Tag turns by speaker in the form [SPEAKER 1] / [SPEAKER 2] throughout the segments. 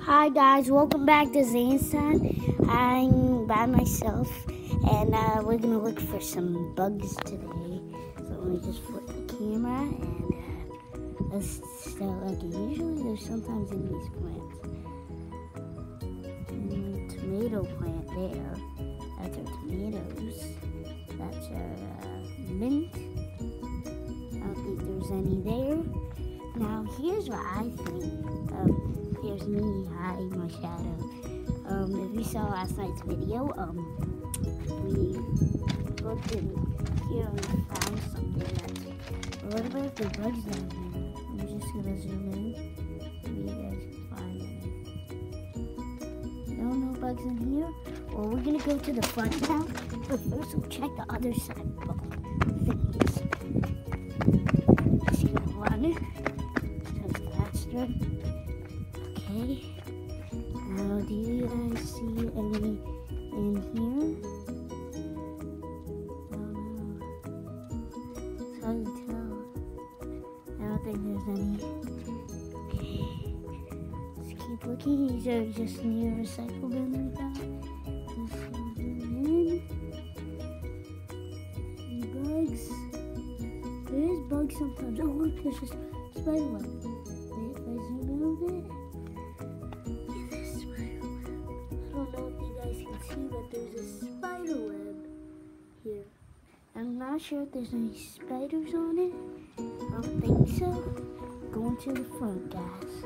[SPEAKER 1] Hi guys, welcome back to Zane's Time. I'm by myself and we're gonna look for some bugs today. So let me just flip the camera and let's start looking. Usually there's sometimes in these plants. Tomato plant there. That's our tomatoes. That's our mint. I don't think there's any there. Now here's what I think. Here's me, hi, my shadow. If you saw last night's video, we looked in here and found something that's, what about the bugs down here? I'm just gonna zoom in. Maybe you guys can find any. No bugs in here? Well, we're gonna go to the front now, but first we'll check the other side of the things. Just gonna run it. Just faster. Okay. Now, do you guys see any in here? Oh no. It's hard to tell. I don't think there's any. Okay. Let's keep looking. These are just near recycle bin right now. Let's zoom in. Any bugs? There is bugs sometimes. Oh look, there's a spider web. Wait, if I zoom in a bit. But there's a spider web here. I'm not sure if there's any spiders on it. I don't think so. Going to the front, guys.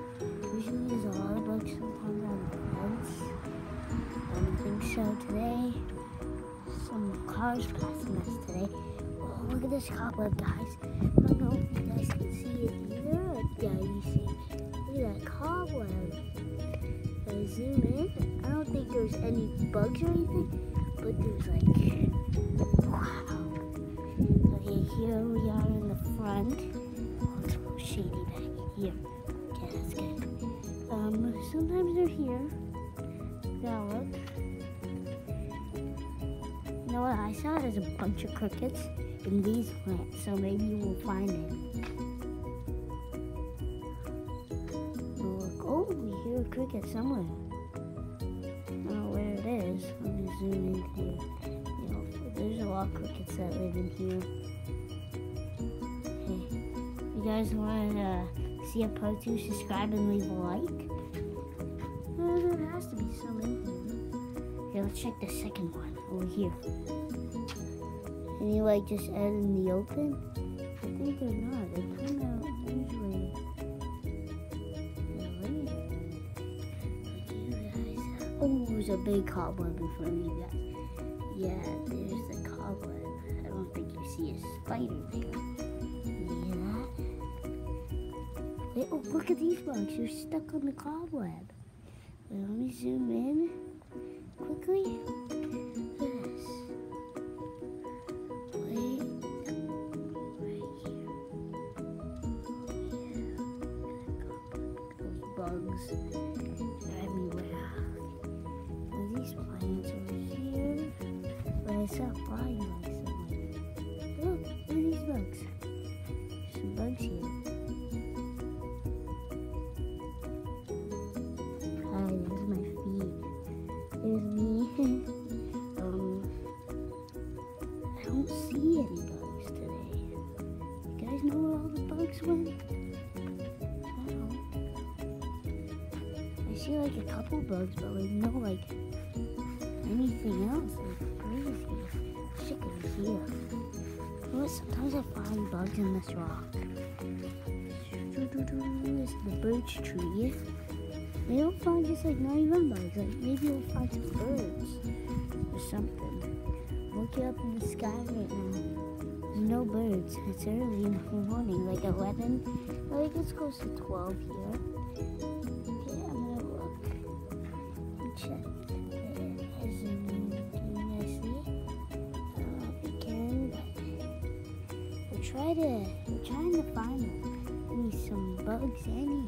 [SPEAKER 1] Usually there's a lot of bugs sometimes on the fence. I don't think so today. Some cars passing us today. Oh, look at this cobweb, guys. I don't know if you guys can see it either. Yeah, you see. Look at that cobweb. If I zoom in, I don't think there's any bugs or anything, but there's like, wow. Okay, here we are in the front. Oh, it's a little shady back here. Okay, that's good. Sometimes they're here. Now look. You know what I saw? There's a bunch of crickets in these plants, so maybe we'll find it. Oh, we hear a cricket somewhere. I don't know where it is. Let me zoom in here. You know, there's a lot of crickets that live in here. Okay. You guys want to see a part 2? Subscribe and leave a like. There has to be some in here. Okay, let's check the second one over here. Any like just out in the open? I think they're not. They come out usually. Oh, there's a big cobweb in front of you guys. Yeah, there's the cobweb. I don't think you see a spider there. See that? Wait, oh, look at these bugs. They're stuck on the cobweb. Wait, let me zoom in quickly. Look at this. Wait. Right here. Oh, yeah. Those bugs. These plants over here, but it's not flying like somewhere. Look, look at these bugs. There's some bugs here. Hi, there's my feet. There's me. I don't see any bugs today. You guys know where all the bugs went? I don't. I see like a couple bugs, but like no like anything else, like crazy. Chickens here. You know what? Sometimes I find bugs in this rock. This is the birch tree. Maybe we'll find just like not even bugs. Like maybe we'll find some birds or something. Looking up in the sky right now. There's no birds. It's early in the morning, like 11. Like it's close to 12 here. Okay, I'm gonna look and check. We're trying to find maybe some bugs, any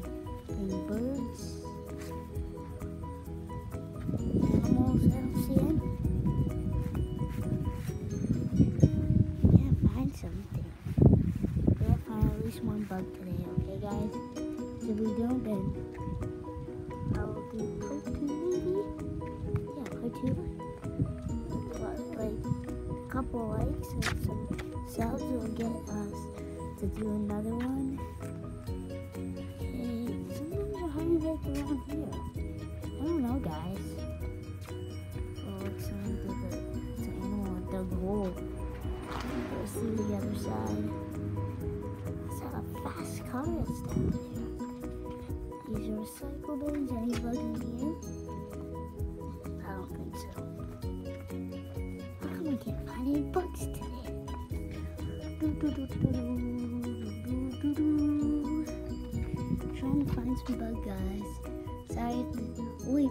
[SPEAKER 1] birds, animals. I don't see any. Can't find something. We gotta find at least one bug today, okay guys? If we don't, then I will do couple likes and some subs will get us to do another one. Okay, sometimes you're hiding like around here. I don't know, guys. Oh, someone did the animal dug a hole. Go see the other side. That's how fast car is down there. These are recycle bins. Any bugs in here? I don't think so. How come we can't find any bugs today? Trying to find some bug guys. Sorry. Wait.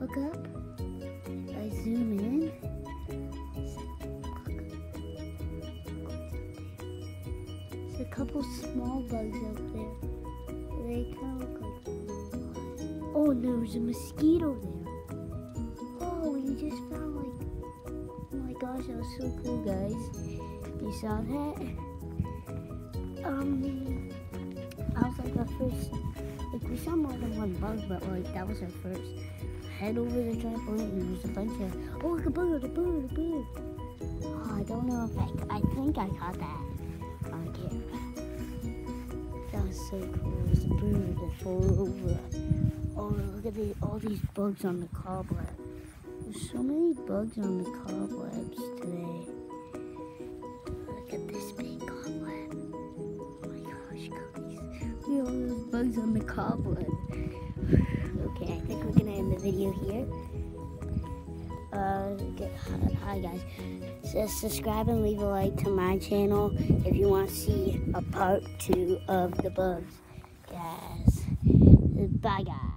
[SPEAKER 1] Look up. I zoom in. There's a couple small bugs out there. They kind of look like... Oh, there's a mosquito there. Oh, we just found like... Oh my gosh, that was so cool, guys. You saw that? That was like our first... Like, we saw more than one bug, but like, that was our first. Head over the trampoline and there's a bunch of... Oh, look, a bird. Oh, I don't know if I think I caught that on camera. That was so cool. There's a bird that flew over. Oh, look at all these bugs on the cobweb. There's so many bugs on the cobwebs today. Look at this big cobweb. Oh my gosh, guys. Look at all those bugs on the cobweb. Okay, I think we're gonna end the video here. Hi guys. So subscribe and leave a like to my channel if you want to see a part 2 of the bugs, guys. Bye guys.